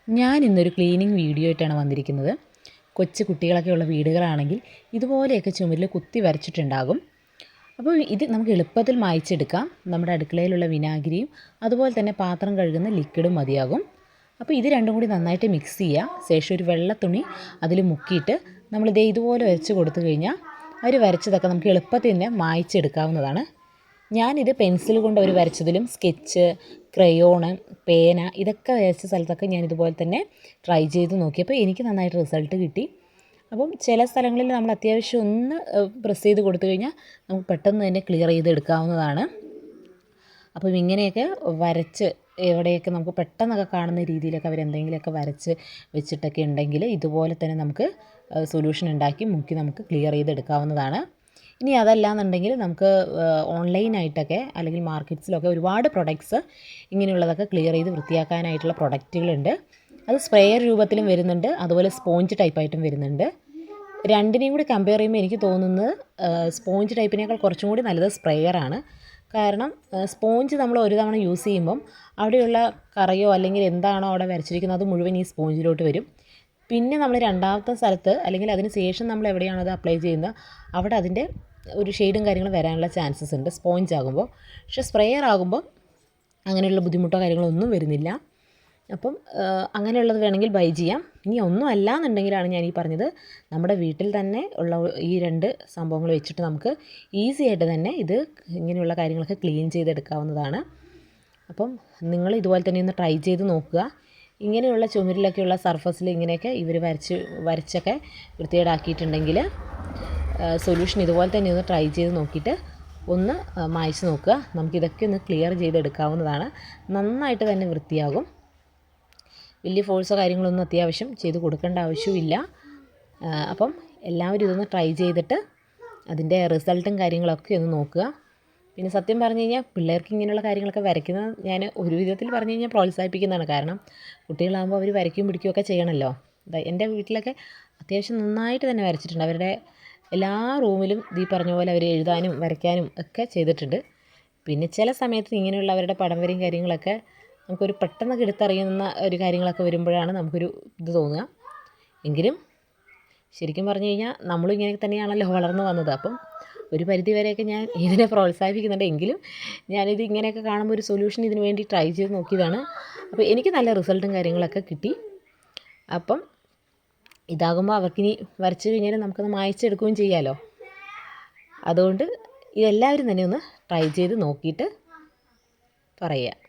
ഞാൻ ഇന്നൊരു cleaning video ആയിട്ടാണ് വന്നിരിക്കുന്നത്. കൊച്ചു കുട്ടികളൊക്കെ ഉള്ള വീടുകളാണെങ്കിൽ ഇതുപോലെയൊക്കെ ചുമരിൽ കുത്തി വരച്ചിട്ടുണ്ടാകും. അപ്പോൾ ഇത് നമുക്ക് എളുപ്പത്തിൽ മായ്ച്ചെടുക്കാം. നമ്മുടെ അടുക്കളയിലുള്ള വിനാഗിരിയും അതുപോലെ തന്നെ പാത്രം കഴുകുന്ന ലിക്വിഡും മതിയാകും. അപ്പോൾ ഇത് രണ്ടും കൂടി നന്നായിട്ട് മിക്സ് ചെയ്യുക. ശേഷം ഒരു വെള്ള തുണി അതിൽ മുക്കിയിട്ട് നമ്മളിതേ ഇതുപോലെ വരച്ച് കൊടുത്തു കഴിഞ്ഞാൽ അവർ വരച്ചതൊക്കെ നമുക്ക് എളുപ്പത്തിൽ തന്നെ മായ്ച്ചെടുക്കാവുന്നതാണ്. ഞാനിത് പെൻസിൽ കൊണ്ട് അവർ വരച്ചതിലും സ്കെച്ച്, ക്രയോണ്, പേന ഇതൊക്കെ വരച്ച സ്ഥലത്തൊക്കെ ഞാനിതുപോലെ തന്നെ ട്രൈ ചെയ്ത് നോക്കിയപ്പോൾ എനിക്ക് നന്നായിട്ട് റിസൾട്ട് കിട്ടി. അപ്പം ചില സ്ഥലങ്ങളിൽ നമ്മൾ അത്യാവശ്യം ഒന്ന് പ്രസ് ചെയ്ത് കൊടുത്തു കഴിഞ്ഞാൽ നമുക്ക് പെട്ടെന്ന് തന്നെ ക്ലിയർ ചെയ്തെടുക്കാവുന്നതാണ്. അപ്പം ഇങ്ങനെയൊക്കെ വരച്ച് എവിടെയൊക്കെ നമുക്ക് പെട്ടെന്നൊക്കെ കാണുന്ന രീതിയിലൊക്കെ അവരെന്തെങ്കിലുമൊക്കെ വരച്ച് വെച്ചിട്ടൊക്കെ ഉണ്ടെങ്കിൽ ഇതുപോലെ തന്നെ നമുക്ക് സൊല്യൂഷൻ ഉണ്ടാക്കി മുക്കി നമുക്ക് ക്ലിയർ ചെയ്തെടുക്കാവുന്നതാണ്. ഇനി അതല്ലാന്നുണ്ടെങ്കിൽ നമുക്ക് ഓൺലൈനായിട്ടൊക്കെ അല്ലെങ്കിൽ മാർക്കറ്റ്സിലൊക്കെ ഒരുപാട് പ്രൊഡക്ട്സ് ഇങ്ങനെയുള്ളതൊക്കെ ക്ലിയർ ചെയ്ത് വൃത്തിയാക്കാനായിട്ടുള്ള പ്രൊഡക്റ്റുകളുണ്ട്. അത് സ്പ്രേയർ രൂപത്തിലും വരുന്നുണ്ട്, അതുപോലെ സ്പോഞ്ച് ടൈപ്പായിട്ടും വരുന്നുണ്ട്. രണ്ടിനെയും കൂടി കമ്പയർ ചെയ്യുമ്പോൾ എനിക്ക് തോന്നുന്നത് സ്പോഞ്ച് ടൈപ്പിനേക്കാൾ കുറച്ചും കൂടി നല്ലത് സ്പ്രേയറാണ്. കാരണം സ്പോഞ്ച് നമ്മൾ ഒരു തവണ യൂസ് ചെയ്യുമ്പം അവിടെയുള്ള കറയോ അല്ലെങ്കിൽ എന്താണോ അവിടെ വരച്ചിരിക്കുന്നത് അത് മുഴുവൻ ഈ സ്പോഞ്ചിലോട്ട് വരും. പിന്നെ നമ്മൾ രണ്ടാമത്തെ സ്ഥലത്ത് അല്ലെങ്കിൽ അതിന് ശേഷം നമ്മൾ എവിടെയാണോ അത് അപ്ലൈ ചെയ്യുന്നത് അവിടെ അതിൻ്റെ ഒരു ഷെയ്ഡും കാര്യങ്ങളും വരാനുള്ള ചാൻസസ് ഉണ്ട് സ്പോഞ്ച് ആകുമ്പോൾ. പക്ഷേ സ്പ്രേയർ ആകുമ്പോൾ അങ്ങനെയുള്ള ബുദ്ധിമുട്ടോ കാര്യങ്ങളോ ഒന്നും വരുന്നില്ല. അപ്പം അങ്ങനെയുള്ളത് വേണമെങ്കിൽ ബൈ ചെയ്യാം. ഇനി ഒന്നും അല്ല എന്നുണ്ടെങ്കിലാണ് ഞാൻ ഈ പറഞ്ഞത്, നമ്മുടെ വീട്ടിൽ തന്നെ ഉള്ള ഈ രണ്ട് സംഭവങ്ങൾ വെച്ചിട്ട് നമുക്ക് ഈസി ആയിട്ട് തന്നെ ഇത് ഇങ്ങനെയുള്ള കാര്യങ്ങളൊക്കെ ക്ലീൻ ചെയ്തെടുക്കാവുന്നതാണ്. അപ്പം നിങ്ങൾ ഇതുപോലെ തന്നെ ഒന്ന് ട്രൈ ചെയ്ത് നോക്കുക. ഇങ്ങനെയുള്ള ചുമരിലൊക്കെയുള്ള സർഫസിൽ ഇങ്ങനെയൊക്കെ ഇവർ വരച്ചൊക്കെ വൃത്തികേടാക്കിയിട്ടുണ്ടെങ്കിൽ സൊല്യൂഷൻ ഇതുപോലെ തന്നെ ഒന്ന് ട്രൈ ചെയ്ത് നോക്കിയിട്ട് ഒന്ന് മായ്ച്ച് നോക്കുക. നമുക്കിതൊക്കെ ഒന്ന് ക്ലിയർ ചെയ്തെടുക്കാവുന്നതാണ്. നന്നായിട്ട് തന്നെ വൃത്തിയാകും. വലിയ ഫോഴ്സോ കാര്യങ്ങളൊന്നും അത്യാവശ്യം ചെയ്ത് കൊടുക്കേണ്ട ആവശ്യമില്ല. അപ്പം എല്ലാവരും ഇതൊന്ന് ട്രൈ ചെയ്തിട്ട് അതിൻ്റെ റിസൾട്ടും കാര്യങ്ങളൊക്കെ ഒന്ന് നോക്കുക. പിന്നെ സത്യം പറഞ്ഞു കഴിഞ്ഞാൽ പിള്ളേർക്ക് ഇങ്ങനെയുള്ള കാര്യങ്ങളൊക്കെ വരയ്ക്കുന്നത് ഞാൻ ഒരു വിധത്തിൽ പറഞ്ഞു കഴിഞ്ഞാൽ പ്രോത്സാഹിപ്പിക്കുന്നതാണ്. കാരണം കുട്ടികളാകുമ്പോൾ അവർ വരയ്ക്കും പിടിക്കുകയൊക്കെ ചെയ്യണമല്ലോ. എൻ്റെ വീട്ടിലൊക്കെ അത്യാവശ്യം നന്നായിട്ട് തന്നെ വരച്ചിട്ടുണ്ട്. അവരുടെ എല്ലാ റൂമിലും ഈ പറഞ്ഞ പോലെ അവർ എഴുതാനും വരയ്ക്കാനും ഒക്കെ ചെയ്തിട്ടുണ്ട്. പിന്നെ ചില സമയത്ത് ഇങ്ങനെയുള്ള അവരുടെ പടം വരയും കാര്യങ്ങളൊക്കെ നമുക്കൊരു പെട്ടെന്നൊക്കെ എടുത്തറിയുന്ന ഒരു കാര്യങ്ങളൊക്കെ വരുമ്പോഴാണ് നമുക്കൊരു ഇത് തോന്നുക. എങ്കിലും ശരിക്കും പറഞ്ഞു കഴിഞ്ഞാൽ നമ്മളും ഇങ്ങനെ തന്നെയാണല്ലോ വളർന്നു വന്നത്. അപ്പം ഒരു പരിധി വരെയൊക്കെ ഞാൻ ഇതിനെ പ്രോത്സാഹിപ്പിക്കുന്നുണ്ട്. എങ്കിലും ഞാനിത് ഇങ്ങനെയൊക്കെ കാണുമ്പോൾ ഒരു സൊല്യൂഷൻ ഇതിന് വേണ്ടി ട്രൈ ചെയ്ത് നോക്കിയതാണ്. അപ്പോൾ എനിക്ക് നല്ല റിസൾട്ടും കാര്യങ്ങളൊക്കെ കിട്ടി. അപ്പം ഇതാകുമ്പോൾ അവർക്കിനി വരച്ച് കഴിഞ്ഞാൽ നമുക്കത് മായ്ച്ചെടുക്കുകയും ചെയ്യാമല്ലോ. അതുകൊണ്ട് ഇതെല്ലാവരും തന്നെ ഒന്ന് ട്രൈ ചെയ്ത് നോക്കിയിട്ട് പറയുക.